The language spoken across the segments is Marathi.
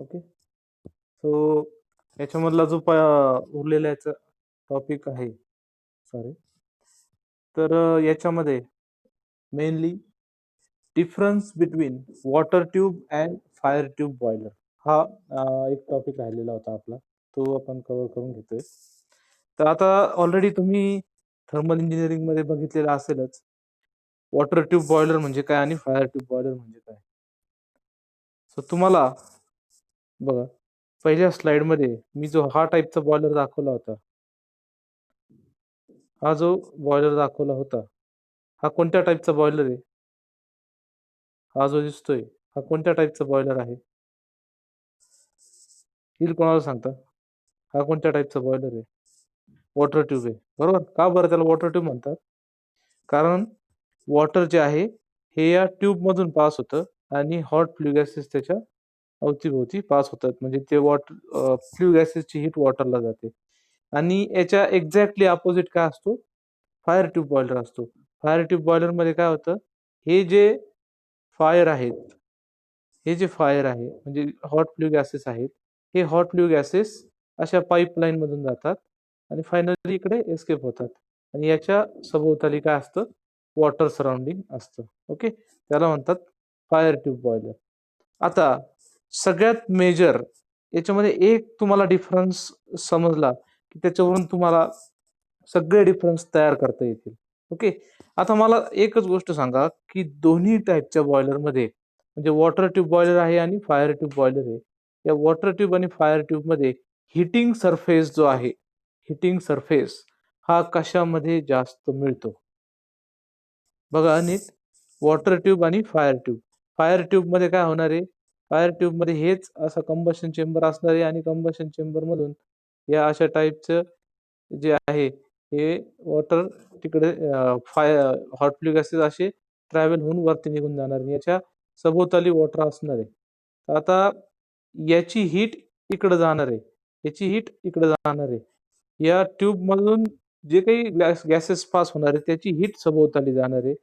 ओके. सो याच्यामधला जो उरलेला याचा टॉपिक आहे, सॉरी, तर याच्यामध्ये mainly difference between water tube and fire tube boiler हा एक टॉपिक राहिलेला होता आपला. तो आपण कव्हर करून घेतोय. तर आता ऑलरेडी तुम्ही थर्मल इंजिनिअरिंग मध्ये बघितलेलं असेलच, वॉटर ट्यूब बॉयलर म्हणजे काय आणि फायर ट्यूब बॉयलर म्हणजे काय. सो तुम्हाला बघा, पहिल्या स्लाइड मध्ये मी जो हा टाईपचा बॉयलर दाखवला होता, हा जो बॉयलर दाखवला होता, हा कोणत्या टाईपचा बॉयलर आहे? हा जो दिसतोय, हा कोणत्या टाईपचा बॉयलर आहे? येईल कोणाला सांगता? हा कोणत्या टाईपचा बॉयलर आहे? वॉटर ट्यूब आहे, बरोबर. का बरं त्याला वॉटर ट्यूब म्हणतात? कारण वॉटर जे आहे हे या ट्यूब मधून पास होतं आणि हॉट फ्लू गॅसेस त्याच्या अवतीभोवती पास होतात. म्हणजे ते वॉटर फ्लू गॅसेसची हीट वॉटरला जाते. आणि याच्या एक्झॅक्टली अपोजिट काय असतो? फायर ट्यूब बॉयलर असतो. फायर ट्यूब बॉयलर मध्ये काय होतं? हे जे फायर आहेत, हे जे फायर आहे म्हणजे हॉट फ्लू गॅसेस आहेत, हे हॉट फ्लू गॅसेस अशा पाईपलाईन मधून जातात आणि फायनली इकडे एस्केप होतात. आणि याच्या सभोवताली काय असतं? वॉटर सराउंडिंग असतं. ओके, त्याला म्हणतात फायर ट्यूब बॉयलर. आता सगळ्यात मेजर याच्यामध्ये एक तुम्हाला डिफरन्स समजला की त्याच्यावरून तुम्हाला सगळे डिफरन्स तयार करता येतील. ओके. आता मला एकच गोष्ट सांगा की दोन्ही टाईपच्या बॉयलरमध्ये म्हणजे वॉटर ट्यूब बॉयलर आहे आणि फायर ट्यूब बॉयलर आहे. या वॉटर ट्यूब आणि फायर ट्यूब मध्ये हिटिंग सरफेस जो आहे, हिटिंग सरफेस हा कशामध्ये जास्त मिळतो? बघा नीट, वॉटर ट्यूब आणि फायर ट्यूब. फायर ट्यूब मध्ये काय होणार आहे? फायर ट्यूब मध्ये हेच असं कंबशन चेंबर असणार आहे आणि कंबशन चेंबर मधून या अशा टाईपचं जे आहे हे वॉटर तिकडे हॉट फ्लू गॅसेस असे ट्रॅव्हल होऊन वरती निघून जाणार. याच्या सभोवताली वॉटर असणार आहे. तर आता याची हीट इकडे जाणार आहे, याची हीट इकडे जाणार आहे. या ट्यूब मधून जे काही गॅसेस पास होणार आहे त्याची हीट सभोवताली जाणार आहे.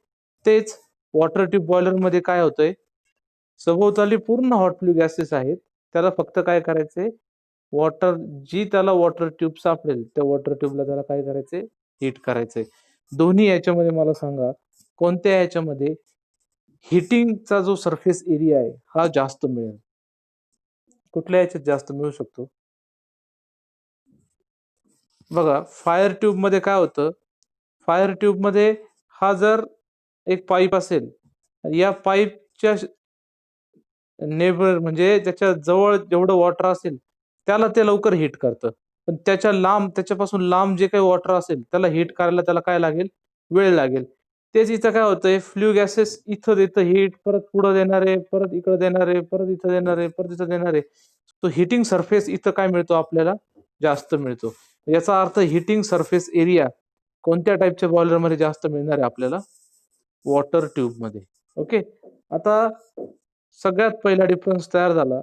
तेच वॉटर ट्यूब बॉयलर मध्ये काय होतंय? सभोवताली पूर्ण हॉट फ्लू गॅसेस आहेत. त्याला फक्त काय करायचंय? वॉटर, जी त्याला वॉटर ट्यूब सापडेल त्या वॉटर ट्यूबला त्याला काय करायचंय? हीट करायचंय. दोन्ही याच्यामध्ये मला सांगा, कोणत्या याच्यामध्ये हिटिंगचा जो सरफेस एरिया आहे हा जास्त मिळेल? कुठल्या याच्यात जास्त मिळू शकतो? बघा, फायर ट्यूब मध्ये काय होतं? फायर ट्यूब मध्ये हा जर एक पाईप असेल, या पाईपच्या नेबर म्हणजे त्याच्या जवळ जेवढं वॉटर असेल त्याला ते लवकर हिट करतं. पण त्याच्या लांब, त्याच्यापासून लांब जे काही वॉटर असेल त्याला हिट करायला त्याला काय लागेल? वेळ लागेल. तेच इथं काय होतंय? फ्लू गॅसेस इथं देतं हिट, परत पुढं देणार आहे, परत इकडे देणार आहे, परत इथं देणार आहे, परत इथं देणार आहे. तो हिटिंग सरफेस इथं काय मिळतो आपल्याला? जास्त मिळतो. याचा अर्थ हिटिंग सरफेस एरिया कोणत्या टाईपच्या बॉयलर मध्ये जास्त मिळणार आहे आपल्याला? वॉटर ट्यूब मध्ये. ओके. आता सगळ्यात पहिला डिफरन्स तयार झाला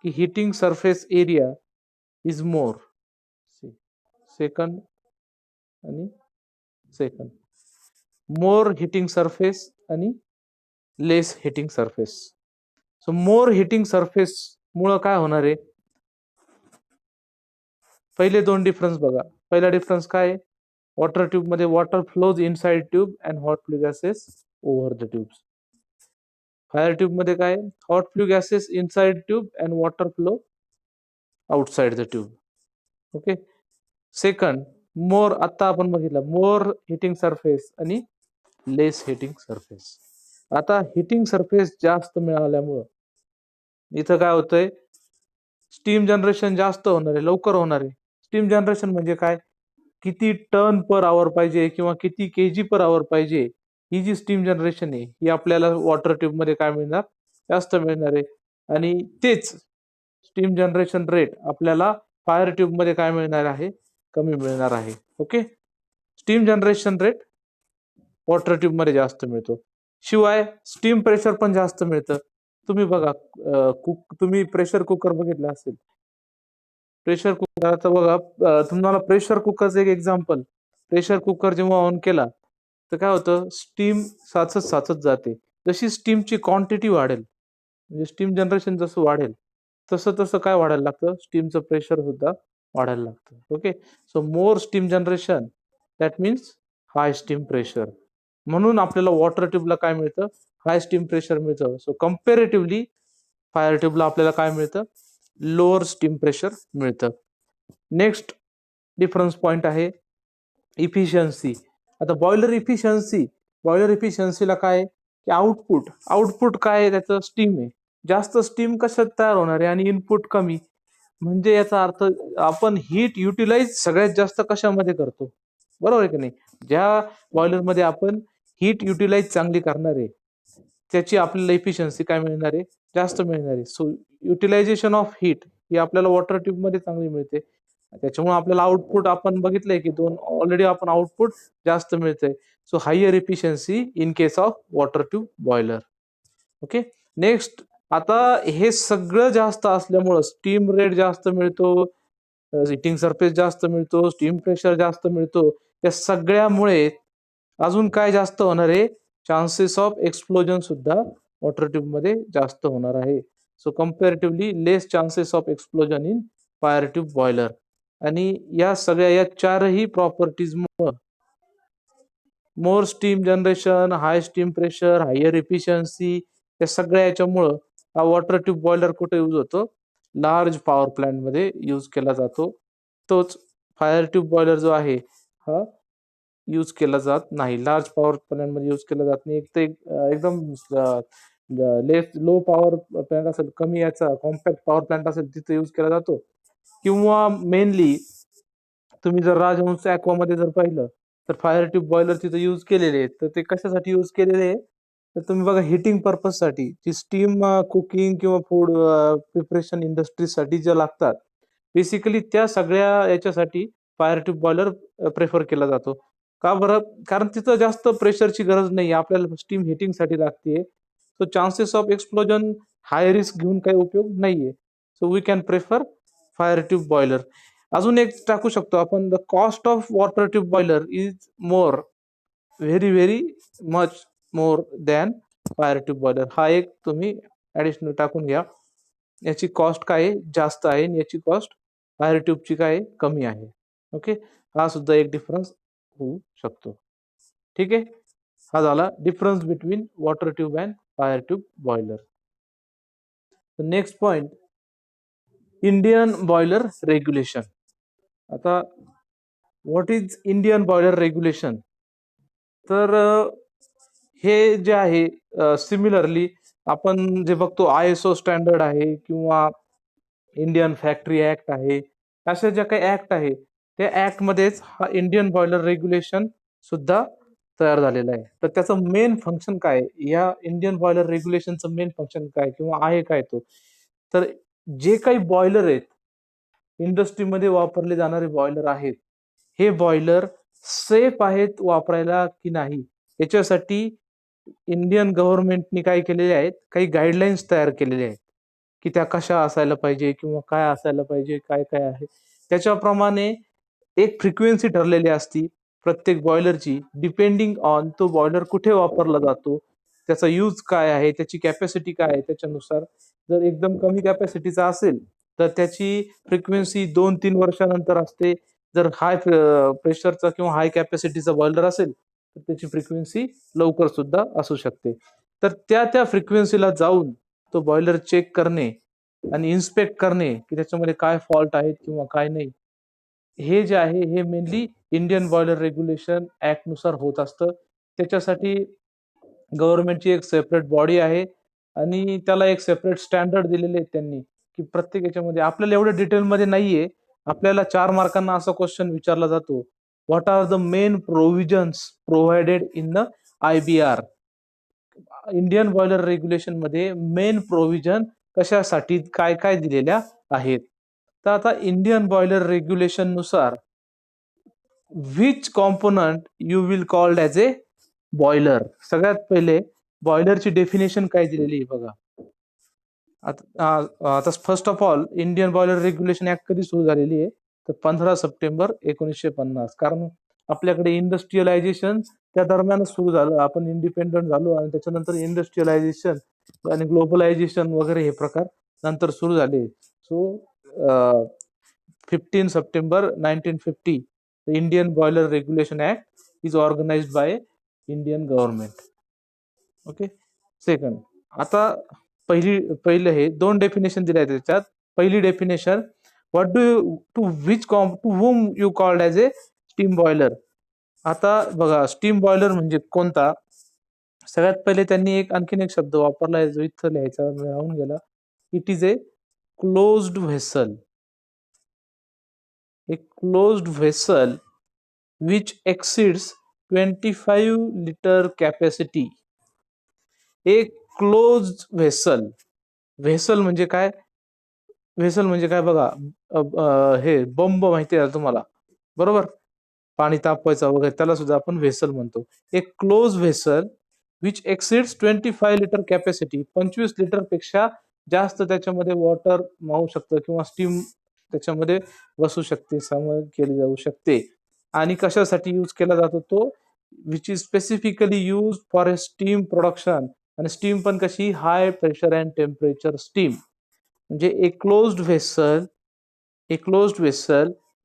की heating surface area is more. Second आणि सेकंड, मोर हिटिंग सरफेस आणि less heating surface. So more heating surface मुळे काय होणार आहे? पहिले दोन डिफरन्स बघा. पहिला डिफरन्स काय आहे? वॉटर ट्यूब मध्ये water flows inside tube and hot flue gases over the tubes. Fire tube मध्ये काय? Hot flue gases inside tube and water flow outside the tube. Okay. Second, more, आता आपण बघितलं मोर हिटिंग सरफेस आणि लेस हिटिंग सरफेस. आता हिटिंग सरफेस जास्त मिळाल्यामुळं इथं काय होतंय? स्टीम जनरेशन जास्त होणार आहे, लवकर होणार आहे. स्टीम जनरेशन म्हणजे काय? किती टन पर आवर पाहिजे किंवा किती केजी पर आवर पाहिजे, ही जी स्टीम जनरेशन आहे ही आपल्याला वॉटर ट्यूब मध्ये काय मिळणार? जास्त मिळणार आहे. आणि तेच स्टीम जनरेशन रेट आपल्याला फायर ट्यूब मध्ये काय मिळणार आहे? कमी मिळणार आहे. Okay. Steam generation rate water tube मध्ये जास्त मिळतो. शिवाय स्टीम प्रेशर पण जास्त मिळतं. तुम्ही बघा, तुम्ही प्रेशर कुकर बघितलं असेल. प्रेशर कुकरचं बघा, तुम्हाला प्रेशर कुकरचं एक एक्झाम्पल. प्रेशर कुकर जेव्हा ऑन केला तर काय होतं? स्टीम साचत साचत जाते. जशी स्टीमची क्वांटिटी वाढेल म्हणजे स्टीम जनरेशन जसं वाढेल तसं तसं काय वाढायला लागतं, स्टीमचं प्रेशर सुद्धा वाढायला लागतं. Okay, so more steam generation that means high steam pressure. म्हणून आपल्याला वॉटर ट्यूबला काय मिळतं, हाय स्टीम प्रेशर मिळतं. सो कम्पॅरेटिव्हली फायर ट्यूबला आपल्याला काय मिळतं, लोअर स्टीम प्रेशर मिळतं. नेक्स्ट डिफरन्स पॉइंट आहे इफिशियन्सी. आता बॉयलर इफिशियन्सीला काय आहे की आउटपुट काय आहे, त्याचं स्टीम आहे. जास्त स्टीम कशात तयार होणार आहे आणि इनपुट कमी, म्हणजे याचा अर्थ आपण हीट युटिलाइज सगळ्यात जास्त कशामध्ये करतो, बरोबर आहे की नाही. ज्या बॉयलरमध्ये आपण हीट युटिलाइज चांगली करणार आहे त्याची आपल्याला इफिशियन्सी काय मिळणार आहे, जास्त मिळणार आहे. सो युटिलायझेशन ऑफ हीट ही आपल्याला वॉटर ट्यूब मध्ये चांगली मिळते. त्याच्यामुळे आपल्याला आउटपुट आपण बघितलंय की ऑलरेडी आपण आउटपुट जास्त मिळतंय. So higher efficiency in case of water tube boiler. Okay, next. आता हे सगळं जास्त असल्यामुळं स्टीम रेट जास्त मिळतो, हिटिंग सरफेस जास्त मिळतो, स्टीम प्रेशर जास्त मिळतो. त्या सगळ्यामुळे अजून काय जास्त होणार आहे, चान्सेस ऑफ एक्सप्लोजन सुद्धा वॉटर ट्यूब मध्ये जास्त होणार आहे. So comparatively less chances of explosion in fire tube boiler. आणि या सगळ्या या चारही प्रॉपर्टीज मुळे मोर स्टीम जनरेशन, हाय स्टीम प्रेशर, हायर इफिशियन्सी, या सगळ्या याच्यामुळं हा वॉटर ट्यूब बॉयलर कुठे यूज होतो, लार्ज पॉवर प्लांट मध्ये यूज केला जातो. तोच फायर ट्यूब बॉयलर जो आहे हा यूज केला जात नाही, लार्ज पॉवर प्लांट मध्ये यूज केला जात नाही. एक तर एकदम लो पॉवर प्लांट असेल, कमी याचा कॉम्पॅक्ट पॉवर प्लांट असेल तिथे यूज केला जातो. किंवा मेनली तुम्ही जर राजहंस ॲक्वामध्ये जर पाहिलं तर फायर ट्यूब बॉयलर तिथे यूज केलेले आहेत. तर ते कशासाठी यूज केलेले आहे, तर तुम्ही बघा हिटिंग पर्पजसाठी, जी स्टीम कुकिंग किंवा फूड प्रिपरेशन इंडस्ट्रीसाठी ज्या लागतात, बेसिकली त्या सगळ्या याच्यासाठी फायर ट्यूब बॉयलर प्रेफर केला जातो. का बरं, कारण तिथं जास्त प्रेशरची गरज नाही, आपल्याला स्टीम हिटिंगसाठी लागते. So chances of explosion high risk घेऊन काही उपयोग नाहीये. So we can prefer fire tube boiler. अजून एक टाकू शकतो आपण, the cost of water tube boiler is more, very very much more than fire tube boiler. हा एक तुम्ही ऍडिशनल टाकून घ्या. याची कॉस्ट काय आहे, जास्त आहे, आणि याची कॉस्ट फायर ट्यूबची काय आहे, कमी आहे. ओके, हा सुद्धा एक डिफरन्स होऊ शकतो. ठीक आहे, हा झाला difference between water tube and fire tube boiler. Next point, Indian boiler regulation. आता what is Indian boiler regulation, तर हे जे आहे सिमिलरली आपण जे बघतो ISO स्टँडर्ड आहे किंवा इंडियन फॅक्टरी ऍक्ट आहे, अशा ज्या काही ऍक्ट आहे त्या ऍक्ट मध्येच हा इंडियन बॉयलर रेग्युलेशन सुद्धा तयार झालेला आहे. तर त्याचं मेन फंक्शन काय, या इंडियन बॉयलर रेग्युलेशनचं मेन फंक्शन काय किंवा आहे काय तो, तर जे काही बॉयलर आहेत, इंडस्ट्रीमध्ये वापरले जाणारे बॉयलर आहेत, हे बॉयलर सेफ आहेत वापरायला की नाही, याच्यासाठी इंडियन गव्हर्नमेंटनी काय केलेले आहेत, काही गाईडलाईन्स तयार केलेले आहेत की त्या कशा असायला पाहिजे किंवा काय असायला पाहिजे, काय काय आहे. त्याच्याप्रमाणे एक फ्रिक्वेन्सी ठरलेली असती प्रत्येक बॉयलरची, डिपेंडिंग ऑन तो बॉयलर कुठे वापरला जातो, त्याचा यूज काय आहे, त्याची कॅपॅसिटी काय आहे. त्याच्यानुसार जर एकदम कमी कॅपॅसिटीचा असेल तर त्याची फ्रिक्वेन्सी 2-3 वर्षानंतर असते. जर हाय प्रेशरचा किंवा हाय कॅपॅसिटीचा बॉयलर असेल तर त्याची फ्रिक्वेन्सी लवकर सुद्धा असू शकते. तर त्या त्या फ्रिक्वेन्सीला जाऊन तो बॉयलर चेक करणे आणि इन्स्पेक्ट करणे की त्याच्यामध्ये काय फॉल्ट आहेत किंवा काय नाही, हे जे आहे हे mainly Indian boiler regulation act नुसार होत असतं. त्याच्यासाठी गव्हर्नमेंटची एक सेपरेट बॉडी आहे आणि त्याला एक सेपरेट स्टँडर्ड दिलेले आहेत त्यांनी, की प्रत्येक याच्यामध्ये आपल्याला एवढ्या डिटेलमध्ये नाहीये. आपल्याला 4 मार्कांना असा क्वेश्चन विचारला जातो, what are the main provisions provided in the IBR, Indian boiler regulation मध्ये मेन प्रोव्हिजन कशासाठी काय काय दिलेल्या आहेत. तर आता इंडियन बॉयलर रेग्युलेशन नुसार which component you will called as a boiler. सगळ्यात पहिले बॉयलरची डेफिनेशन काय दिलेली आहे बघा. आता first of all Indian boiler regulation act कधी सुरू झालेली आहे, तर 15 सप्टेंबर 1950. कारण आपल्याकडे इंडस्ट्रियलायझेशन त्या दरम्यानच सुरू झालं, आपण इंडिपेंडंट झालो आणि त्याच्यानंतर इंडस्ट्रियलायझेशन आणि ग्लोबलायझेशन वगैरे हे प्रकार नंतर सुरू झाले. So 15 September 1950 the Indian boiler regulation act is organized by Indian government. Okay. Second, आता पहिलं हे दोन डेफिनेशन दिले आहेत त्याच्यात. पहिली definition, what do you to whom you called as a steam boiler. आता बघा स्टीम बॉयलर म्हणजे कोणता. सगळ्यात पहिले त्यांनी आणखीन एक शब्द वापरला जो इथं लिहायचा राहून गेला. It is a closed vessel. A closed vessel which exceeds 25 litre capacity. एक क्लोज्ड व्हेसल. व्हेसल म्हणजे काय? व्हेसल म्हणजे काय बघा, हे बंब माहिती आहे तुम्हाला, बरोबर, पाणी तापवायचा वगैरे, त्याला सुद्धा आपण व्हेसल म्हणतो. एक close vessel which exceeds 25 litre capacity. 25 litre पेक्षा जास्त त्याच्यामध्ये वॉटर मावू शकतं किंवा स्टीम त्याच्यामध्ये बसू शकते, सामायिक केली जाऊ शकते. आणि कशासाठी यूज केला जातो तो, which is specifically use for a steam production. आणि स्टीम पण कशी, हाय प्रेशर अँड टेम्परेचर स्टीम. म्हणजे एक क्लोज्ड व्हेसल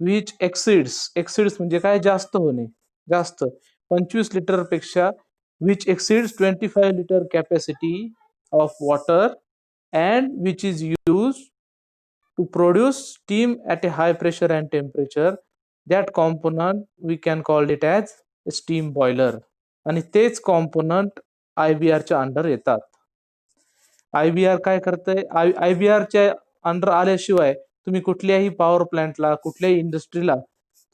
विच एक्सिड्स म्हणजे काय, जास्त होणे, जास्त 25 लिटर पेक्षा, which exceeds 25 litre capacity of water and which is use to produce steam at a high pressure and temperature. That component we can call it as steam boiler. आणि तेच कॉम्पोनंट IBRच्या अंडर येतात. IBR काय करतंय, IBRच्या अंडर आल्याशिवाय तुम्ही कुठल्याही पॉवर प्लांटला, कुठल्याही इंडस्ट्रीला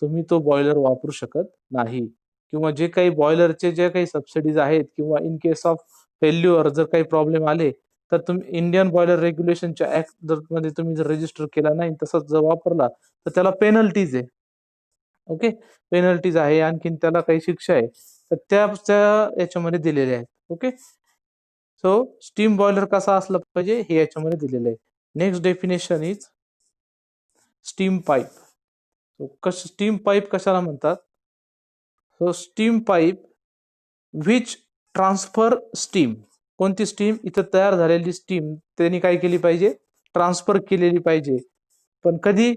तुम्ही तो बॉयलर वापरू शकत नाही. किंवा जे काही बॉयलरचे जे काही सबसिडीज आहेत, किंवा इन केस ऑफ फेल्युअर जर काही प्रॉब्लेम आले, तर तुम्ही इंडियन बॉयलर रेग्युलेशनच्या ऍक्ट मध्ये तुम्ही जर रजिस्टर केला नाही, तसंच जर वापरला तर त्याला पेनल्टीज आहे. ओके, पेनल्टीज आहे, आणखीन त्याला काही शिक्षा आहे, तर त्या याच्यामध्ये दिलेल्या आहेत. ओके. सो स्टीम बॉयलर कसा असला पाहिजे हे याच्यामध्ये दिलेलं आहे. Next definition is steam pipe. Steam pipe कशाला म्हणतात? So steam pipe which transfer steam. कोणती स्टीम? इथं तयार झालेली स्टीम त्यांनी काय केली पाहिजे, ट्रान्सफर केलेली पाहिजे. पण कधी?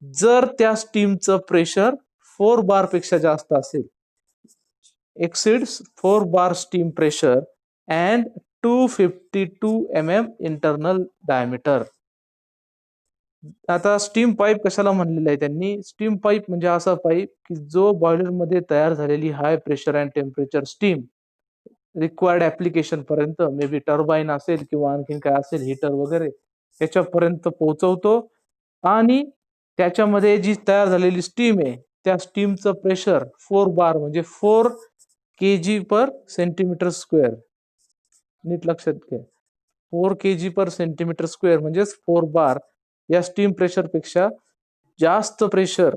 जर त्या स्टीमचं प्रेशर 4 बार पेक्षा जास्त असेल. Exceeds 4 bar steam pressure and 252 mm internal diameter. आता स्टीम पाईप कशाला म्हणलेलं आहे त्यांनी? स्टीम पाईप म्हणजे असा पाईप की जो बॉयलर मध्ये तयार झालेली हाय pressure and temperature steam required application पर्यंत, मे बी टर्बाईन असेल किंवा आणखीन काय असेल, हीटर वगैरे, त्याच्यापर्यंत पोहोचवतो. आणि त्याच्यामध्ये जी तयार झालेली स्टीम आहे त्या स्टीमचं प्रेशर 4 बार म्हणजे 4 kg पर सेंटीमीटर स्क्वेअर. नीट लक्षात घ्या, 4 kg पर सेंटीमीटर स्क्वेअर म्हणजेच 4 बार या स्टीम प्रेशर पेक्षा जास्त प्रेशर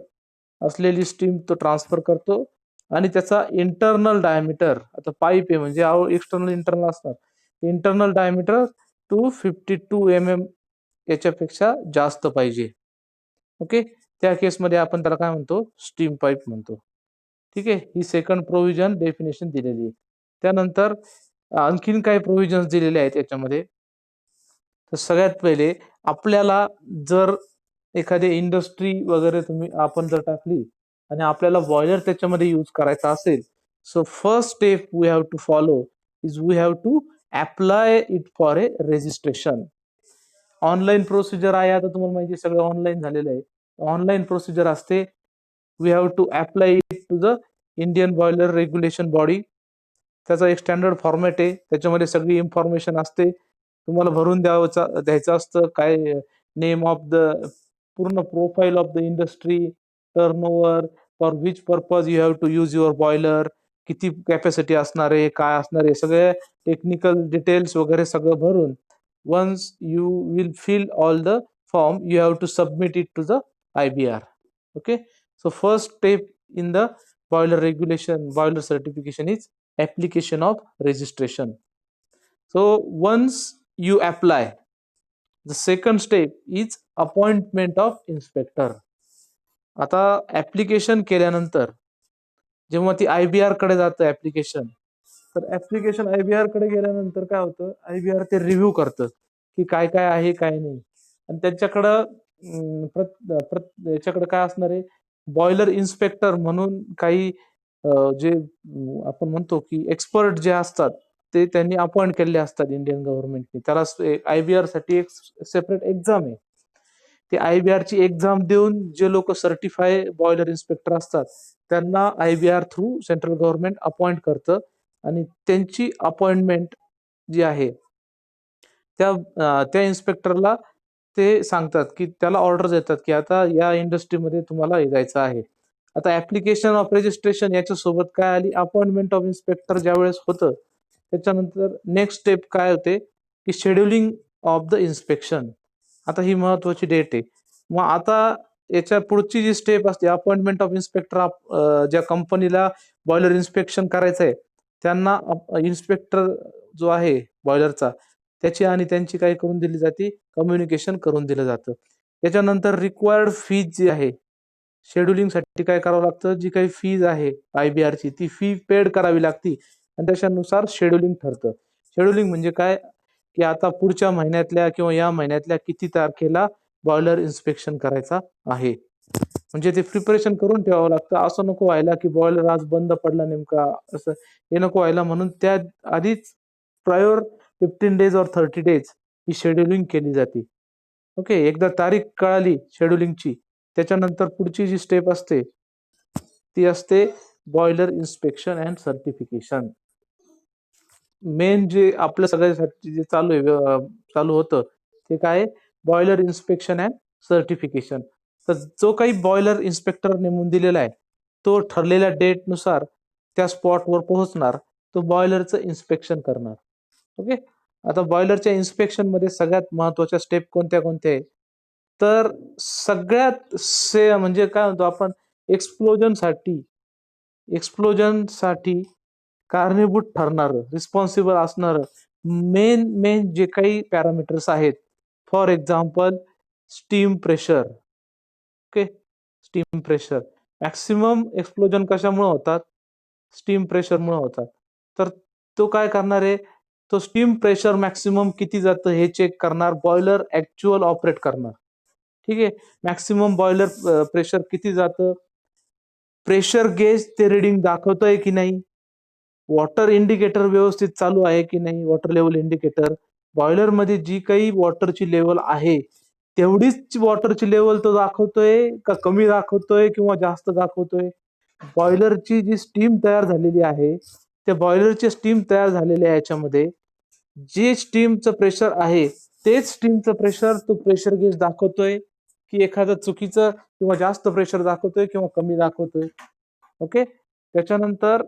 असलेली स्टीम तो ट्रान्सफर करतो. आणि त्याचा इंटरनल डायमीटर, आता पाईप आहे म्हणजे एक्सटर्नल इंटरनल असणार, इंटरनल डायमीटर 252 mm याच्यापेक्षा जास्त पाहिजे. ओके, त्या केसमध्ये आपण त्याला काय म्हणतो, स्टीम पाईप म्हणतो. ठीक आहे, ही सेकंड प्रोव्हिजन डेफिनेशन दिलेली आहे. त्यानंतर आणखीन काही प्रोव्हिजन्स दिलेले आहेत याच्यामध्ये. तर सगळ्यात पहिले आपल्याला जर एखादी इंडस्ट्री वगैरे आपण जर टाकली आणि आपल्याला बॉयलर त्याच्यामध्ये यूज करायचा असेल, so first step we have to follow is we have to apply it for a registration. Online procedure आहे, आता तुम्हाला माहिती सगळं ऑनलाईन झालेलं आहे. ऑनलाईन प्रोसिजर असते. We have to apply it to the Indian boiler regulation body. त्याचा एक स्टँडर्ड फॉर्मॅट आहे, त्याच्यामध्ये सगळी इन्फॉर्मेशन असते. तुम्हाला भरून द्यायचं असतं काय, नेम ऑफ द, पूर्ण profile of the industry, turnover, for which purpose you have to use your boiler, किती कॅपॅसिटी असणार आहे, काय असणार आहे, सगळे टेक्निकल डिटेल्स वगैरे सगळं भरून, once you will fill all the form you have to submit it to the IBR. Okay, so first step in the boiler regulation, boiler certification is application of registration. So once you apply, the second step is appointment of inspector. आता ऍप्लिकेशन केल्यानंतर जेव्हा ती IBR कडे जातं ऍप्लिकेशन, तर ऍप्लिकेशन IBR कडे गेल्यानंतर काय होतं, IBR ते रिव्ह्यू करतं की काय काय आहे काय नाही. आणि त्यांच्याकडं याच्याकडे काय असणार आहे, बॉयलर इन्स्पेक्टर म्हणून काही जे आपण म्हणतो की एक्सपर्ट जे असतात ते त्यांनी अपॉइंट केलेले असतात इंडियन गव्हर्नमेंटने. त्याला IBR साठी एक सेपरेट एक्झाम आहे. ते IBR ची एक्झाम देऊन जे लोक सर्टिफाय बॉयलर इन्स्पेक्टर असतात त्यांना IBR through central government appoint करतं आणि त्यांची अपॉइंटमेंट जी आहे त्या इन्स्पेक्टरला ते सांगतात की त्याला ऑर्डर देतात की आता या इंडस्ट्रीमध्ये तुम्हाला जायचं आहे. आता ऍप्लिकेशन ऑफ रजिस्ट्रेशन याच्यासोबत काय आली, अपॉइंटमेंट ऑफ इन्स्पेक्टर ज्यावेळेस होतं त्याच्यानंतर नेक्स्ट स्टेप काय होते की शेड्युलिंग ऑफ द इन्स्पेक्शन. आता ही महत्वाची डेट आहे. मग आता याच्या पुढची जी स्टेप असते अपॉइंटमेंट ऑफ इन्स्पेक्टर, ज्या कंपनीला बॉयलर इन्स्पेक्शन करायचं आहे त्यांना इन्स्पेक्टर जो आहे बॉयलरचा त्याची आणि त्यांची काय करून दिली जाते, कम्युनिकेशन करून दिलं जातं. त्याच्यानंतर रिक्वायर्ड फीज जी आहे शेड्युलिंगसाठी काय करावं लागतं, जी काही फीज आहे IBRची ती फी पेड करावी लागती आणि त्याच्यानुसार शेड्युलिंग ठरतं. शेड्युलिंग म्हणजे काय की आता पुढच्या महिन्यातल्या किंवा या महिन्यातल्या किती तारखेला बॉयलर इन्स्पेक्शन करायचा आहे. म्हणजे ते प्रिपरेशन करून ठेवावं लागतं. असं नको व्हायला की बॉयलर आज बंद पडला नेमका, असं हे नको व्हायला. म्हणून त्या आधीच प्रायर 15 डेज और 30 डेज ही शेड्युलिंग केली जाते. ओके, एकदा तारीख कळाली शेड्युलिंगची त्याच्यानंतर पुढची जी स्टेप असते ती असते boiler inspection and certification. Main जे आपल्या सगळ्यासाठी जे चालू होतं ते काय, बॉयलर इन्स्पेक्शन अँड सर्टिफिकेशन. तर जो काही बॉयलर इन्स्पेक्टर नेमून दिलेला आहे तो ठरलेल्या डेटनुसार त्या स्पॉटवर पोहोचणार, तो बॉयलरचं इन्स्पेक्शन करणार. ओके, आता बॉयलरच्या इन्स्पेक्शन मध्ये सगळ्यात महत्वाच्या स्टेप कोणत्या कोणत्या आहे, तर सगळ्यात म्हणजे काय म्हणतो आपण, एक्सप्लोजन साठी कारणीभूत ठरणारं, रिस्पॉन्सिबल असणारं मेन मेन जे काही पॅरामीटर्स आहेत, for example steam pressure. Okay, steam pressure maximum explosion कशामुळे होतात, स्टीम प्रेशरमुळे होतात. तर तो काय करणार आहे, तो स्टीम प्रेशर मॅक्सिमम किती जातं हे चेक करणार, बॉयलर ऍक्च्युअल ऑपरेट करणार. ठीक आहे, मॅक्सिमम बॉयलर प्रेशर किती जातं, प्रेशर गेज ते रिडिंग दाखवतोय की नाही, वॉटर इंडिकेटर व्यवस्थित चालू आहे की नाही, वॉटर लेवल इंडिकेटर, बॉयलर मध्ये जी काही वॉटरची लेवल आहे तेवढीच वॉटरची लेवल तो दाखवतोय का कमी दाखवतोय किंवा जास्त दाखवतोय. बॉयलरची जी स्टीम तयार झालेली आहे त्या बॉयलरची स्टीम तयार झालेल्या याच्यामध्ये जे स्टीमचं प्रेशर आहे तेच स्टीमचं प्रेशर तो प्रेशर गेज दाखवतोय की एखादं चुकीचं किंवा जास्त प्रेशर दाखवतोय किंवा कमी दाखवतोय. ओके, त्याच्यानंतर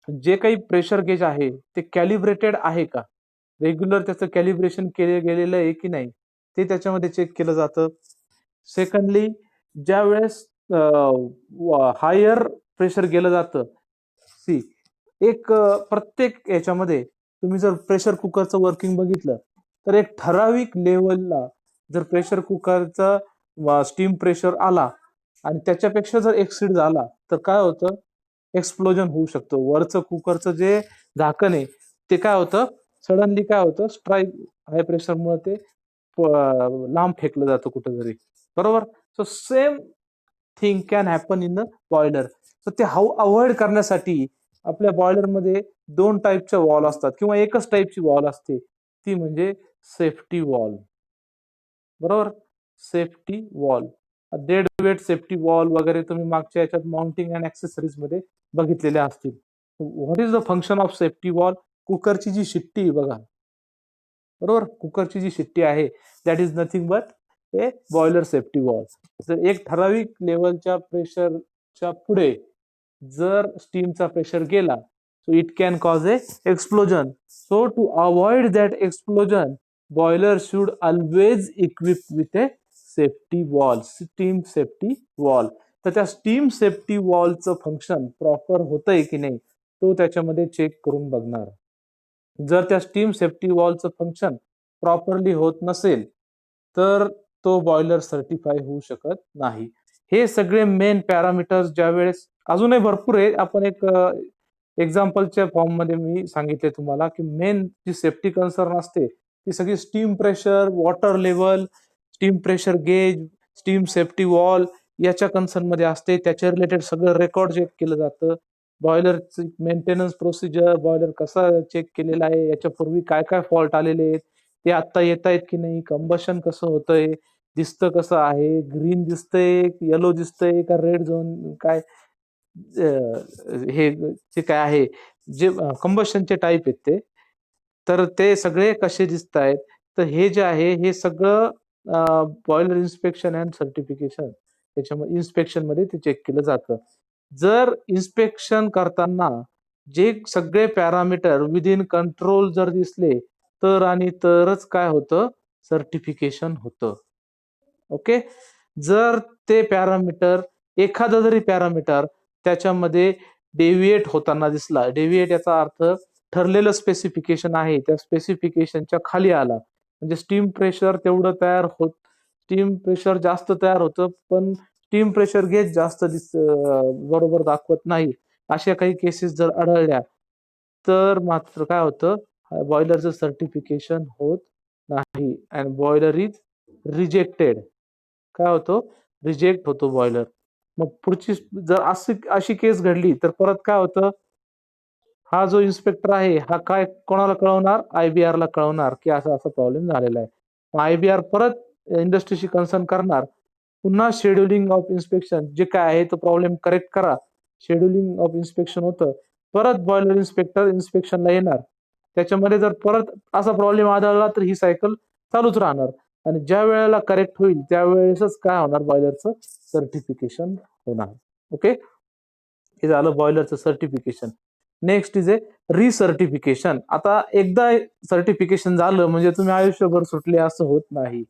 जे काही प्रेशर गेज आहे ते कॅलिब्रेटेड आहे का, रेग्युलर त्याचं कॅलिब्रेशन केलं गेलेलं आहे की नाही ते त्याच्यामध्ये चेक केलं जातं. सेकंडली, ज्या वेळेस हायर प्रेशर गेलं जातं, सी एक प्रत्येक याच्यामध्ये तुम्ही जर प्रेशर कुकरचं वर्किंग बघितलं तर एक ठराविक लेवलला जर प्रेशर कुकरचा स्टीम प्रेशर आला आणि त्याच्यापेक्षा जर एक्सीड झाला तर काय होतं, एक्सप्लोजन होऊ शकतो. वरचं कुकरचं जे झाकण आहे ते काय होतं, सडनली काय होतं, स्ट्राईक हाय प्रेशरमुळे ते लांब फेकलं जातं कुठेतरी. बरोबर, so same thing can happen in the boiler. तर ते अवॉइड करण्यासाठी आपल्या बॉयलरमध्ये 2 टाईपच्या वॉल असतात किंवा एकच टाईपची वॉल असते, ती म्हणजे सेफ्टी वॉल. बरोबर, safety valve, dead weight safety valve वगैरे तुम्ही मागच्या याच्यात माउंटिंग अँड ऍक्सेसरीज मध्ये बघितलेले असतील. What is the function of safety valve, कुकरची जी शिट्टी बघा, बरोबर, कुकरची जी शिट्टी आहे that is nothing but a boiler safety valve. जर एक ठराविक लेवलच्या प्रेशरच्या पुढे जर स्टीमचा प्रेशर गेला so it can cause a explosion. So to avoid that explosion boiler should always equip with a safety valve, steam safety valve. तर त्या स्टीम सेफ्टी वॉलचं फंक्शन प्रॉपर होतंय की नाही तो त्याच्यामध्ये चेक करून बघणार. जर त्या स्टीम सेफ्टी वॉलचं फंक्शन प्रॉपरली होत नसेल तर तो बॉयलर सर्टिफाय होऊ शकत नाही. हे सगळे मेन पॅरामीटर्स ज्यावेळेस, अजूनही भरपूर आहे, आपण एक एक्झाम्पलच्या फॉर्म मध्ये मी सांगितले तुम्हाला की मेन जी सेफ्टी कन्सर्न असते ती सगळी steam pressure, water level, steam pressure gauge, steam safety wall याच्या कन्सर्न मध्ये असते. त्याच्या रिलेटेड सगळं रेकॉर्ड चेक केलं जातं. बॉयलरची मेंटेनन्स प्रोसिजर, बॉयलर कसा चेक केलेला आहे, याच्यापूर्वी काय काय फॉल्ट आलेले आहेत, ते आता येत आहेत की नाही, कंबशन कसं होतंय, दिसतं कसं आहे, ग्रीन दिसतंय, येलो दिसतंय का रेड झोन, काय हे जे काय आहे, जे कंबशनचे टाईप आहेत ते, तर ते सगळे कसे दिसत आहेत. तर हे जे आहे हे सगळं बॉयलर इन्स्पेक्शन अँड सर्टिफिकेशन त्याच्यामध्ये इन्स्पेक्शन मध्ये ते चेक केलं जातं. जर इन्स्पेक्शन करताना जे सगळे पॅरामीटर विदिन कंट्रोल जर दिसले तर आणि तरच काय होतं, सर्टिफिकेशन होतं. ओके. जर ते पॅरामीटर, एखादा जरी पॅरामीटर त्याच्यामध्ये डेव्हिएट होताना दिसला, डेव्हिएट याचा अर्थ ठरलेलं स्पेसिफिकेशन आहे त्या स्पेसिफिकेशनच्या खाली आला, म्हणजे स्टीम प्रेशर तेवढं तयार होत, स्टीम प्रेशर जास्त तयार होतं पण स्टीम प्रेशर गेज जास्त बरोबर दाखवत नाही, अशा काही केसेस जर आढळल्या तर मात्र काय होतं, बॉयलरचं सर्टिफिकेशन होत नाही अँड बॉयलर इज रिजेक्टेड. काय होतो, रिजेक्ट होतो बॉयलर. मग पुढची जर अशी केस घडली तर परत काय होतं, हा जो इन्स्पेक्टर आहे हा काय कोणाला कळवणार, IBR ला कळवणार की असा असा प्रॉब्लेम झालेला आहे. मग IBR परत इंडस्ट्रीशी कन्सर्न करणार, पुन्हा शेड्युलिंग ऑफ इन्स्पेक्शन जे काय आहे तो प्रॉब्लेम करेक्ट करा, शेड्युलिंग ऑफ इन्स्पेक्शन होतं, परत बॉयलर इन्स्पेक्टर इन्स्पेक्शनला येणार, त्याच्यामध्ये जर परत असा प्रॉब्लेम आढळला तर ही सायकल चालूच राहणार आणि ज्या वेळेला करेक्ट होईल त्यावेळेसच काय होणार, बॉयलरचं सर्टिफिकेशन होणार. ओके, हे झालं बॉयलरचं certification. Next is a recertification. आता एकदा सर्टिफिकेशन झालं म्हणजे तुम्ही आयुष्यभर सुटले असं होत नाही.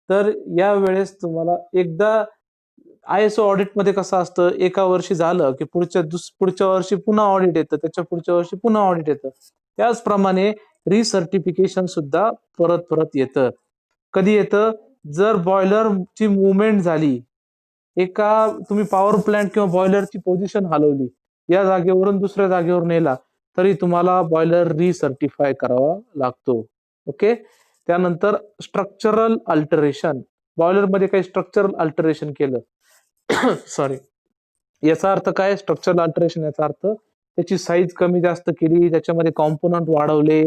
तर या वेळेस तुम्हाला एकदा ISO ऑडिट मध्ये कसं असतं, एका वर्षी झालं की पुढच्या वर्षी पुन्हा ऑडिट येतं, त्याच्या पुढच्या वर्षी पुन्हा ऑडिट येतं. त्याचप्रमाणे रिसर्टिफिकेशन सुद्धा परत परत येतं. कधी येतं, जर बॉयलरची मुवमेंट झाली, एका तुम्ही पॉवर प्लांट किंवा बॉयलरची पोझिशन हलवली, या जागेवरून दुसऱ्या जागेवर नेला, तरी तुम्हाला बॉयलर रिसर्टिफाय करावा लागतो. ओके. त्यानंतर स्ट्रक्चरल अल्टरेशन, बॉयलरमध्ये काही स्ट्रक्चरल अल्टरेशन केलं सॉरी, याचा अर्थ काय, स्ट्रक्चरल अल्टरेशन याचा अर्थ त्याची साईज कमी जास्त केली, त्याच्यामध्ये कॉम्पोनंट वाढवले,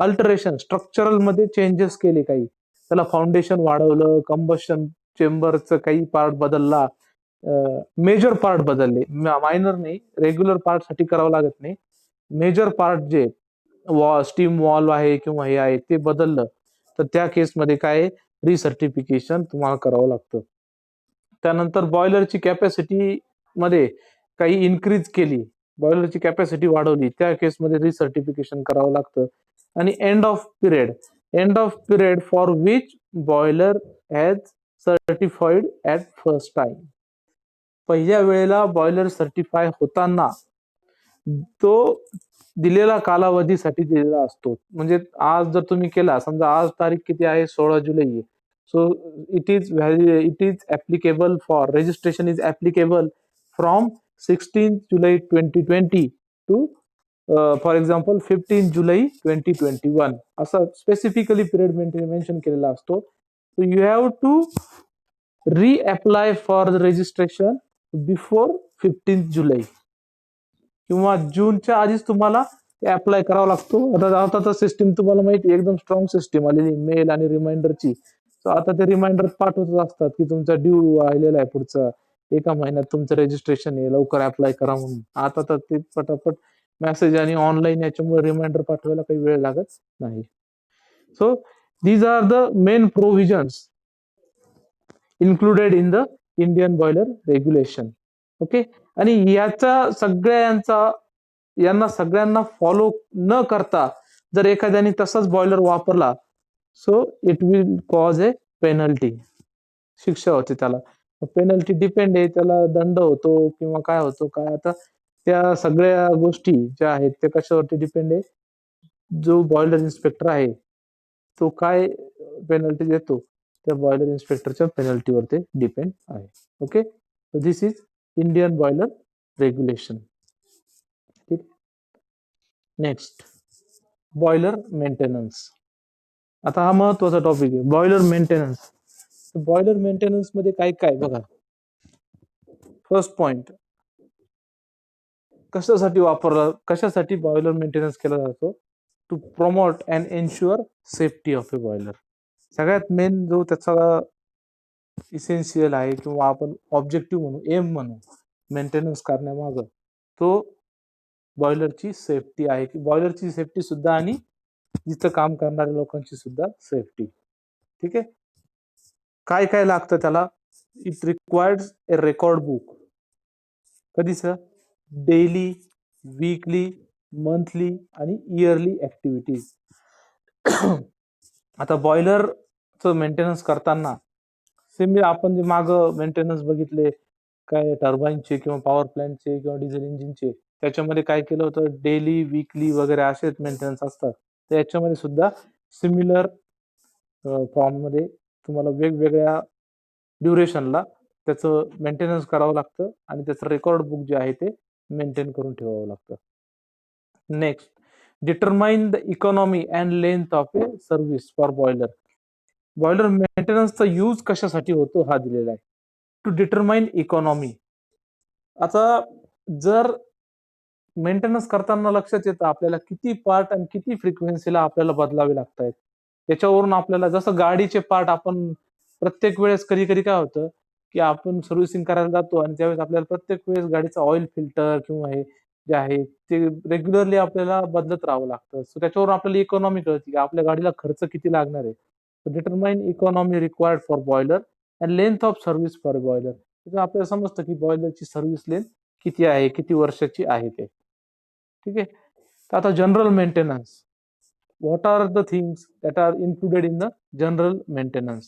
अल्टरेशन स्ट्रक्चरल मध्ये चेंजेस केले, काही त्याला फाउंडेशन वाढवलं, कंबशन चेंबरचं काही पार्ट बदलला, मेजर पार्ट बदलले, मायनर नाही, रेग्युलर पार्ट साठी करावं लागत नाही, मेजर पार्ट जे स्टीम वॉल आहे किंवा हे आहे ते बदललं, तर त्या केसमध्ये काय रिसर्टिफिकेशन तुम्हाला करावं लागतं. त्यानंतर बॉयलरची कॅपॅसिटी मध्ये काही इन्क्रीज केली, बॉयलरची कॅपॅसिटी वाढवली, त्या केसमध्ये रिसर्टिफिकेशन करावं लागतं. आणि end off period for which boiler has certified at first time. पहिल्या वेळेला बॉयलर सर्टिफाय होताना तो दिलेला कालावधीसाठी दिलेला असतो. म्हणजे आज जर तुम्ही केला, समजा आज तारीख किती आहे, 16 जुलै, so it is applicable for registration is applicable from 16 July 2020 to for example 15 July 2021, असा स्पेसिफिकली पिरियड मेन्शन केलेला असतो. So you have to reapply for the registration before 15 July किंवा जूनच्या आधीच तुम्हाला अप्लाय करावा लागतो. आता तर सिस्टीम तुम्हाला माहिती एकदम स्ट्रॉंग सिस्टीम आलेली, मेल आणि रिमाइंडरची. आता ते रिमाइंडर पाठवतच असतात की तुमचा ड्यू आलेला आहे, पुढचा एका महिन्यात तुमचं रजिस्ट्रेशन आहे, लवकर अप्लाय करा म्हणून. आता तर ते पटापट मेसेज आणि ऑनलाईन याच्यामुळे रिमाइंडर पाठवायला काही वेळ लागत नाही. So these are the main provisions included in the Indian boiler regulation. Okay. आणि यांना सगळ्यांना फॉलो न करता जर एखाद्याने तसाच बॉयलर वापरला, so it will cause A penalty, शिक्षा होते त्याला. पेनल्टी डिपेंड आहे, त्याला दंड होतो किंवा काय होतो काय, आता त्या सगळ्या गोष्टी ज्या आहेत त्या कशावरती डिपेंड आहे, जो बॉयलर इन्स्पेक्टर आहे तो काय पेनल्टी देतो, त्या बॉयलर इन्स्पेक्टरच्या पेनल्टीवरती डिपेंड आहे. Okay. This is Indian boiler regulation. ठीक. Next, boiler maintenance. आता हा महत्वाचा टॉपिक आहे, बॉयलर मेंटेनन्स. बॉयलर मेंटेनन्स मध्ये काय काय बघा. फर्स्ट पॉइंट, कशासाठी बॉयलर मेंटेनन्स केला जातो? To promote and ensure safety of a boiler. सगळ्यात मेन जो त्याचा इसेन्शियल आहे किंवा आपण ऑब्जेक्टिव्ह म्हणू, एम म्हणू मेंटेनन्स करण्यामाग, तो बॉयलरची सेफ्टी आहे. की बॉयलरची सेफ्टी सुद्धा आणि जिथं काम करणाऱ्या लोकांची सुद्धा सेफ्टी. ठीक आहे. काय काय लागतं त्याला? It requires a record book. कधीच? डेली, वीकली, मंथली आणि इयरली ऍक्टिव्हिटीज. आता बॉयलरचं मेंटेनन्स करताना सिम्पली आपण जे माग मेंटेनन्स बघितले, काय टर्बाईनचे किंवा पॉवर प्लॅन्टचे किंवा डिझेल इंजिनचे, त्याच्यामध्ये काय केलं होतं, डेली, वीकली वगैरे असेच मेंटेनन्स असतात. तर याच्यामध्ये सुद्धा सिमिलर फॉर्म मध्ये तुम्हाला वेगवेगळ्या ड्युरेशनला त्याचं मेंटेनन्स करावं लागतं आणि त्याचं रेकॉर्ड बुक जे आहे ते मेंटेन करून ठेवावं लागतं. Next, determine the economy and length of a service for boiler. Boiler मेंटेनन्सचा यूज कशासाठी होतो हा दिलेला आहे. To determine economy. आता जर मेंटेनन्स करताना लक्षात येतं आपल्याला किती पार्ट आणि किती फ्रिक्वेन्सीला आपल्याला बदलावे लागत आहेत. त्याच्यावरून आपल्याला जसं गाडीचे पार्ट आपण प्रत्येक वेळेस कधी कधी काय होतं की आपण सर्व्हिसिंग करायला जातो आणि त्यावेळेस आपल्याला प्रत्येक वेळेस गाडीचा ऑइल फिल्टर किंवा हे जे आहे ते रेग्युलरली आपल्याला बदलत राहावं लागतं. सो त्याच्यावरून आपल्याला इकॉनॉमी कळते की आपल्या गाडीला खर्च किती लागणार आहे. Determine economy required for boiler and length of service for boiler. त्याचं आपल्याला समजतं की बॉयलरची सर्व्हिस लेंथ किती आहे, किती वर्षाची आहे ते. ठीक आहे. तर आता general maintenance. What are the things that are included in the general maintenance?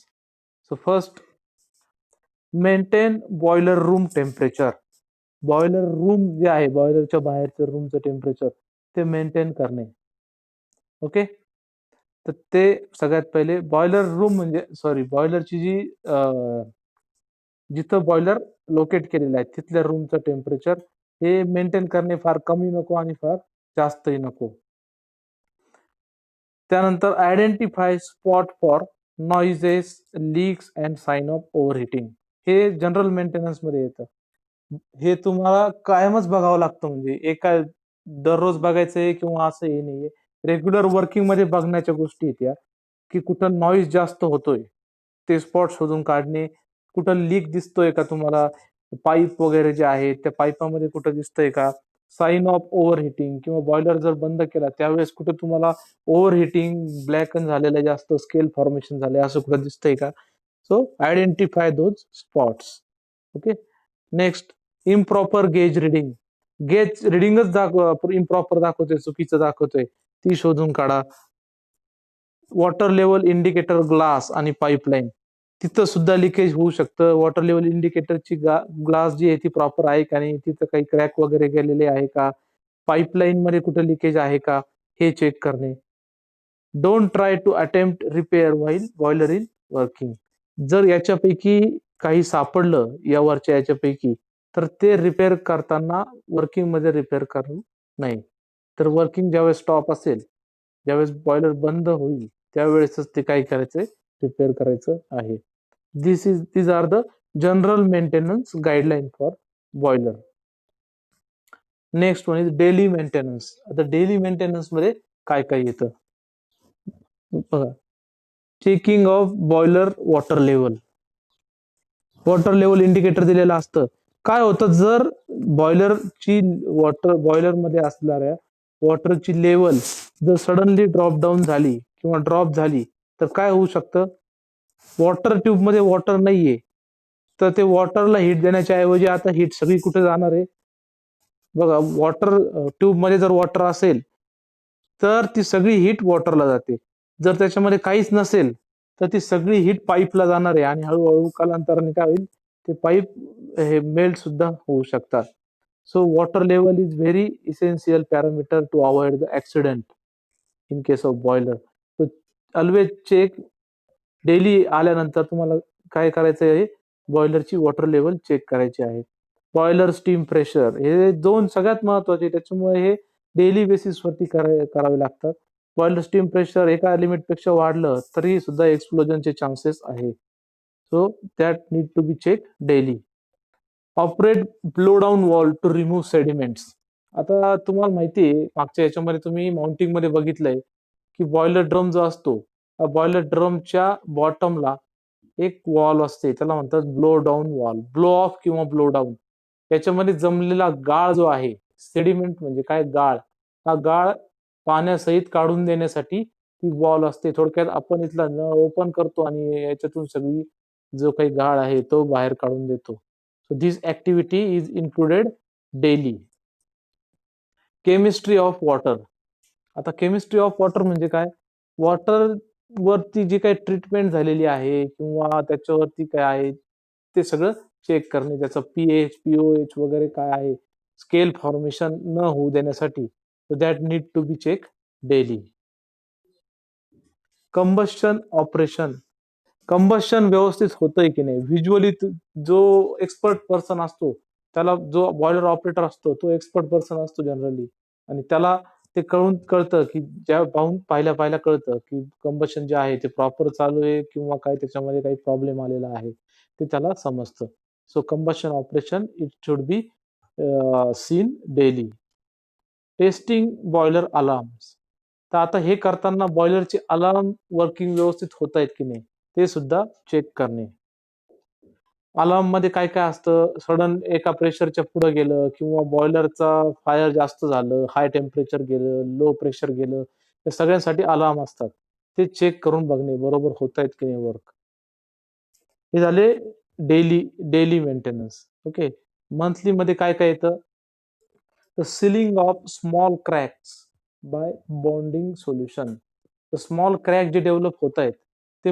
So first, maintain boiler room temperature. Boiler room जे आहे, बॉयलरच्या बाहेरचं रूमचं टेम्परेचर ते मेंटेन करणे. ओके. तर ते सगळ्यात पहिले बॉयलर रूम म्हणजे बॉयलरची जी जिथं बॉयलर लोकेट केलेलं आहे तिथल्या रूमचं टेम्परेचर हे मेंटेन करणे फार कमी नको आणि फार जास्तही नको. त्यानंतर identify spot for noises, leaks and sign of overheating. हे जनरल मेंटेनन्स मध्ये येतं. हे तुम्हाला कायमच बघावं लागतं, म्हणजे एका दररोज बघायचंय किंवा असं हे नाहीये. रेग्युलर वर्किंग मध्ये बघण्याच्या गोष्टी आहेत या, की कुठं नॉईज जास्त होतोय ते स्पॉट शोधून काढणे, कुठं लीक दिसतोय का तुम्हाला, पाईप वगैरे जे आहे त्या पाईपामध्ये कुठं दिसतंय का, साइन ऑफ ओव्हर हिटिंग किंवा बॉयलर जर बंद केला त्यावेळेस कुठं तुम्हाला ओव्हर हिटिंग, ब्लॅकन झालेलं जास्त स्केल फॉर्मेशन झाले असं कुठं दिसतंय का. So identify those spots. Okay. Next, improper gauge reading. Gauge रिडिंगच इम्प्रॉपर दाखवतोय, चुकीचं दाखवतोय, ती शोधून काढा. वॉटर लेवल इंडिकेटर ग्लास आणि पाईपलाईन, तिथं सुद्धा लिकेज होऊ शकतं. वॉटर लेवल इंडिकेटरची ग्लास जी आहे ती प्रॉपर आहे का नाही, तिथं काही क्रॅक वगैरे गेलेले आहे का, पाईपलाईन मध्ये कुठं लिकेज आहे का हे चेक करणे. Don't try to attempt repair while boiler in working. जर याच्यापैकी काही सापडलं यावरच्या याच्यापैकी तर ते रिपेअर करताना वर्किंग मध्ये रिपेअर करू नाही. तर वर्किंग ज्यावेळेस स्टॉप असेल, ज्यावेळेस बॉयलर बंद होईल त्यावेळेसच ते काय करायचंय, रिपेअर करायचं आहे. These are the general maintenance guideline for boiler. Next one is daily maintenance. आता डेली मेंटेनन्स मध्ये काय काय येतं बघा. Checking of boiler water level. Water level indicator दिलेलं असतं. काय होतं, जर बॉयलरची बॉयलर मध्ये असणाऱ्या वॉटरची लेवल जर सडनली ड्रॉप डाऊन झाली किंवा ड्रॉप झाली तर काय होऊ शकतं, वॉटर ट्यूब मध्ये वॉटर नाहीये तर ते वॉटरला हिट देण्याच्या ऐवजी आता हिट सगळी कुठे जाणार आहे बघा. वॉटर ट्यूब मध्ये जर वॉटर असेल तर ती सगळी हिट वॉटरला जाते. जर त्याच्यामध्ये काहीच नसेल तर ती सगळी हिट पाईपला जाणार आहे आणि हळूहळू कालांतराने काय होईल, ते पाईप हे मेल्ट सुद्धा होऊ शकतात. So water level is very essential parameter to avoid the accident in case of boiler. So always check. Daily आल्यानंतर तुम्हाला काय करायचं आहे, बॉयलरची वॉटर लेवल चेक करायची आहे. बॉयलर स्टीम प्रेशर, हे दोन सगळ्यात महत्वाचे, त्याच्यामुळे हे डेली बेसिस वरती करावे लागतात. बॉयलर स्टीम प्रेशर एका लिमिट पेक्षा वाढलं तरी सुद्धा एक्सप्लोजनचे चान्सेस आहे. So that need to be check daily. Operate blow down valve to remove sediments. आता तुम्हाला माहिती आहे, मागच्या याच्यामध्ये तुम्ही माउंटिंग मध्ये बघितलंय की बॉयलर ड्रम जो असतो, बॉयलर ड्रमच्या बॉटमला एक वॉल असते, त्याला म्हणतात blow down wall, blow of किंवा ब्लो डाऊन. त्याच्यामध्ये जमलेला गाळ जो आहे, सेडिमेंट म्हणजे काय, गाळ, हा गाळ पाण्यासहित काढून देण्यासाठी ती वॉल असते. थोडक्यात आपण इथला नळ ओपन करतो आणि याच्यातून सगळी जो काही गाळ आहे तो बाहेर काढून देतो. So this activity is included daily. Chemistry of water. आता केमिस्ट्री ऑफ वॉटर म्हणजे काय, वॉटर वरती जी काही ट्रीटमेंट झालेली आहे किंवा त्याच्यावरती काय आहे ते सगळं चेक करणे, त्याचं पीएच, पीओएच वगैरे काय आहे, स्केल फॉर्मेशन न होऊ देण्यासाठी. So that need to be check daily. Combustion operation. Combustion व्यवस्थित होतंय की नाही, व्हिज्युअली जो एक्सपर्ट पर्सन असतो, त्याला जो बॉयलर ऑपरेटर असतो तो एक्सपर्ट पर्सन असतो जनरली, आणि त्याला ते कळतं की ज्या पाहून पाहिल्या कळतं की कंबशन जे आहे ते प्रॉपर चालू आहे किंवा काय त्याच्यामध्ये काही प्रॉब्लेम आलेला आहे, ते त्याला समजतं. So combustion operation it should be seen daily. Testing boiler alarms. तर आता हे करताना बॉयलरचे अलार्म वर्किंग व्यवस्थित होत आहेत की नाही ते सुद्धा चेक करणे. अलार्म मध्ये काय काय असतं, सडन एका प्रेशरच्या पुढे गेलं किंवा बॉयलरचा फायर जास्त झालं, हाय टेम्परेचर गेलं, लो प्रेशर गेलं, या सगळ्यांसाठी अलार्म असतात. ते चेक करून बघणे बरोबर होत आहेत की नाही वर्क. हे झाले daily daily maintenance. Okay. Monthly मध्ये काय काय येतं, the sealing of small cracks by bonding solution. तर स्मॉल क्रॅक जे डेव्हलप होत आहेत ते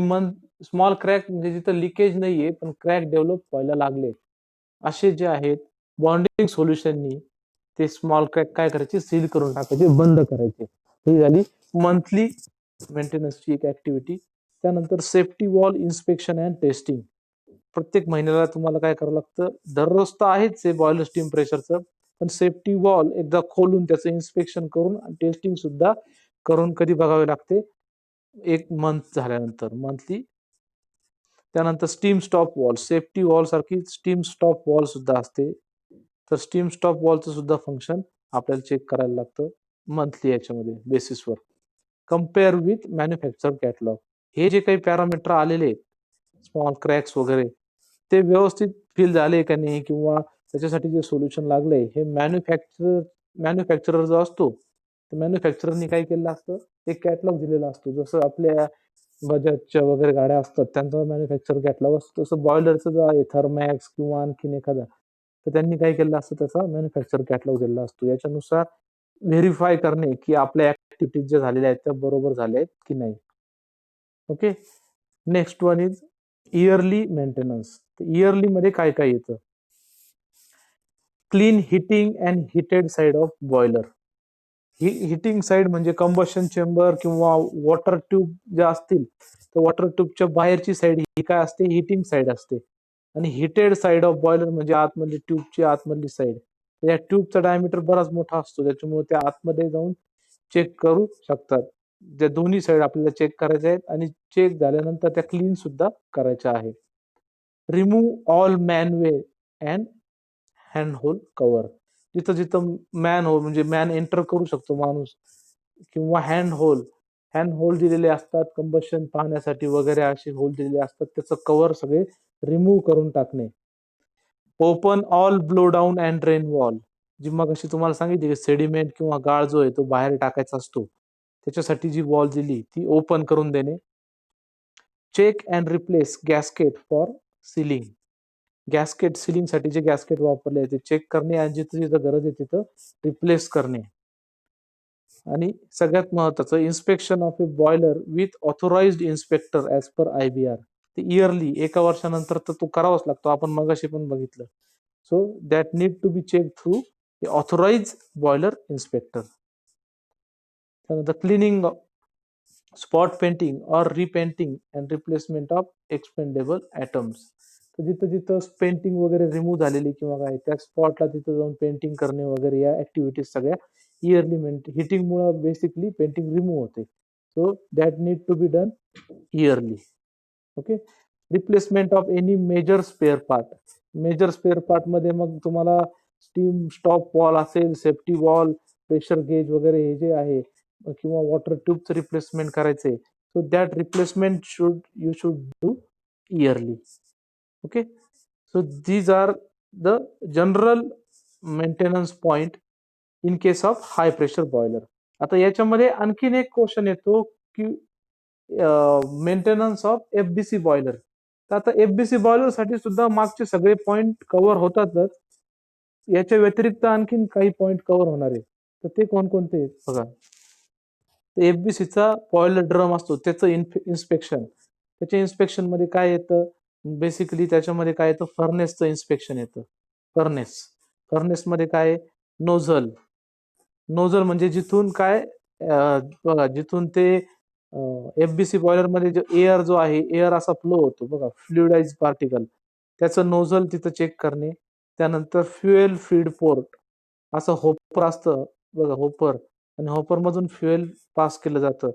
स्मॉल क्रॅक म्हणजे जिथं लिकेज नाहीये पण क्रॅक डेव्हलप व्हायला लागले, असे जे आहेत बॉन्डिंग सोल्युशननी ते स्मॉल क्रॅक काय करायचे, सील करून टाकायचे, बंद करायचे. ही झाली मंथली मेंटेनन्सची एक ऍक्टिव्हिटी. त्यानंतर safety wall inspection and testing. प्रत्येक महिन्याला तुम्हाला काय करावं लागतं, दररोज तर आहेच आहे बॉयलर स्टीम प्रेशरचं, पण सेफ्टी वॉल एकदा खोलून त्याचं इन्स्पेक्शन करून टेस्टिंग सुद्धा करून कधी बघावे लागते, एक मंथ झाल्यानंतर, मंथली. त्यानंतर steam stop wall, safety wall सारखी स्टीम स्टॉप वॉल सुद्धा असते, तर स्टीम स्टॉप वॉलचं सुद्धा फंक्शन आपल्याला चेक करायला लागतं मंथली याच्यामध्ये बेसिसवर. Compare with manufacture catalogue. हे जे काही पॅरामीटर आलेले आहेत, स्मॉल क्रॅक्स वगैरे, ते व्यवस्थित फिल झाले का नाही किंवा त्याच्यासाठी जे सोल्युशन लागले, हे मॅन्युफॅक्चरर जो असतो, मॅन्युफॅक्चररनी काय केलेलं असतं, एक कॅटलॉग दिलेला असतो. जसं आपल्या बजाजच्या वगैरे गाड्या असतात त्यांचा मॅन्युफॅक्चर कॅटलॉग असतो, तसं बॉयलरचं जो आहे थर्मॅक्स किंवा आणखीन एखादा, तर त्यांनी काय केलेलं असतं, त्याचा मॅन्युफॅक्चर कॅटलॉग दिलेला असतो. याच्यानुसार व्हेरीफाय करणे की आपल्या ऍक्टिव्हिटीज ज्या झालेल्या आहेत त्या बरोबर झाल्या आहेत की नाही. Okay. Next one is yearly maintenance. Yearly मध्ये काय काय येतं, clean heating and heated side of boiler. Heating side म्हणजे कंबशन चेंबर किंवा वॉटर ट्यूब ज्या असतील, तर वॉटर ट्यूबच्या बाहेरची साइड ही काय असते, हिटिंग साइड असते. आणि हिटेड साइड ऑफ बॉयलर म्हणजे आतमधली ट्यूबची आतमधली साइड. या ट्यूबचा डायमीटर बराच मोठा असतो, त्याच्यामुळे त्या आतमध्ये जाऊन चेक करू शकतात. त्या दोन्ही साइड आपल्याला चेक करायच्या आहेत आणि चेक झाल्यानंतर त्या क्लीन सुद्धा करायच्या आहेत. Remove all manway and hand hole cover. जिथं जिथं मॅन होल म्हणजे मॅन एंटर करू शकतो माणूस, किंवा हँड होल दिलेले असतात कंबशन पाहण्यासाठी वगैरे, असे होल दिलेले असतात, त्याचं कव्हर सगळे रिमूव्ह करून टाकणे. Open all blow down and drain valve. जी मग अशी तुम्हाला सांगितली की सेडिमेंट किंवा गाळ जो आहे तो बाहेर टाकायचा असतो, त्याच्यासाठी जी वॉल दिली ती ओपन करून देणे. Check and replace gasket for sealing. Gasket sealing साठी जे गॅस्केट वापरले ते चेक करणे आणि जिथं जिथं गरज आहे तिथं रिप्लेस करणे. आणि सगळ्यात महत्वाचं, inspection of a boiler with authorized inspector as per IBR. ते इयरली, एका वर्षानंतर तर तो करावाच लागतो, आपण मगाशी पण बघितलं. So that need to be check through authorize boiler inspector. त्यानंतर क्लिनिंग, स्पॉट पेंटिंग और repainting and replacement of expendable items. तर जिथं जिथं पेंटिंग वगैरे रिमूव्ह झालेली किंवा काय, त्या स्पॉटला तिथं जाऊन पेंटिंग करणे वगैरे, या ऍक्टिव्हिटीज सगळ्या इयरली हिटिंगमुळे बेसिकली पेंटिंग रिमूव्ह होते. So that need to be done yearly. Okay. Replacement of any major spare part. Major spare part मध्ये मग तुम्हाला स्टीम स्टॉप वॉल असेल, सेफ्टी वॉल, प्रेशर गेज वगैरे हे जे आहे किंवा वॉटर ट्यूबचं रिप्लेसमेंट करायचंय. So that replacement you should do yearly. Okay. So these are the general maintenance point in case of high pressure boiler. आता याच्यामध्ये आणखीन एक क्वेश्चन येतो की मेंटेनन्स ऑफ एफबीसी बॉयलर. तर आता एफबीसी बॉयलर साठी सुद्धा मागचे सगळे पॉइंट कव्हर होतातच. याच्या व्यतिरिक्त आणखीन काही पॉइंट कव्हर होणार आहे. तर ते कोणकोणते आहेत बघा. एफबीसीचा बॉयलर ड्रम असतो त्याचं इन्स्पेक्शन. त्याच्या इन्स्पेक्शन मध्ये काय येतं, बेसिकली त्याच्यामध्ये काय येतं, फर्नेसचं इन्स्पेक्शन येतं. फर्नेस मध्ये काय, नोझल. नोझल म्हणजे जिथून काय बघा, जिथून ते एफबीसी बॉयलर मध्ये जो एअर जो आहे, एअर असा फ्लो होतो बघा, फ्लुइडाइज पार्टिकल, त्याचं नोझल तिथं चेक करणे. त्यानंतर फ्युएल फीड पोर्ट, असं होपर असतं बघा, होपर, आणि होपर मधून फ्युएल पास केलं जातं,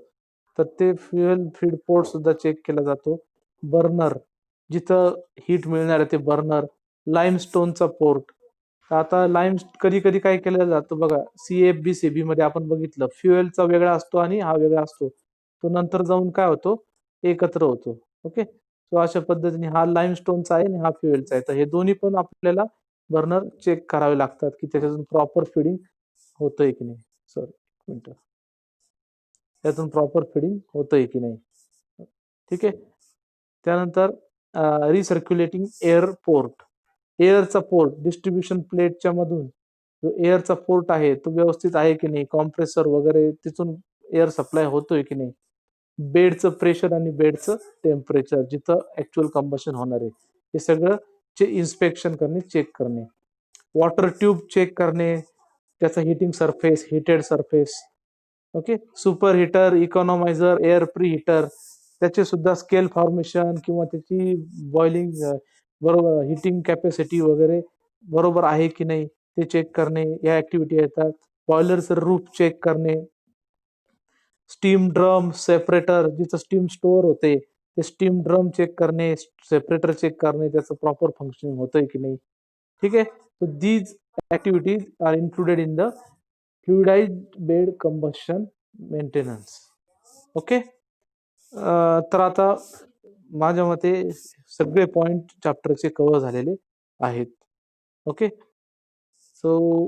तर ते फ्युएल फीड पोर्ट सुद्धा चेक केला जातो. बर्नर, जिथं हीट मिळणार आहे ते बर्नर. लाईमस्टोनचा पोर्ट. आता कधी कधी काय केलं जातं बघा, सीएफबी मध्ये आपण बघितलं, फ्युएलचा वेगळा असतो आणि हा वेगळा असतो. तो नंतर जाऊन काय होतो, एकत्र होतो. ओके. सो अशा पद्धतीने हा लाईमस्टोनचा आहे आणि हा फ्युएलचा आहे. तर हे दोन्ही पण आपल्याला बर्नर चेक करावे लागतात की त्याच्यातून प्रॉपर फिडिंग होतंय की नाही. सॉरी, त्यातून प्रॉपर फिडिंग होतंय की नाही. ठीक आहे. त्यानंतर रिसर्क्युलेटिंग एअर पोर्ट. एअरचा पोर्ट, डिस्ट्रीब्युशन प्लेटच्या मधून जो एअरचा पोर्ट आहे तो व्यवस्थित आहे की नाही, कॉम्प्रेसर वगैरे तिथून एअर सप्लाय होतोय की नाही. बेडचं प्रेशर आणि बेडचं टेम्परेचर, जिथं ऍक्च्युअल कंबशन होणार आहे, हे सगळं इन्स्पेक्शन करणे, चेक करणे. वॉटर ट्यूब चेक करणे, त्याचा heating surface, heated surface. Okay. Super heater, economiser, air pre heater, त्याचे सुद्धा स्केल फॉर्मेशन किंवा त्याची बॉइलिंग बरोबर, हिटिंग कॅपॅसिटी वगैरे बरोबर आहे की नाही ते चेक करणे, या ऍक्टिव्हिटी येतात. बॉयलरचं रूफ चेक करणे. स्टीम ड्रम, सेपरेटर, जिथं स्टीम स्टोअर होते ते स्टीम ड्रम चेक करणे, सेपरेटर चेक करणे, त्याचं प्रॉपर फंक्शनिंग होतंय की नाही. ठीक आहे. So these activities are included in the fluidized bed combustion maintenance. Okay. तर आता माझ्या मते सगळे पॉइंट चॅप्टरचे कव्हर झालेले आहेत. ओके. सो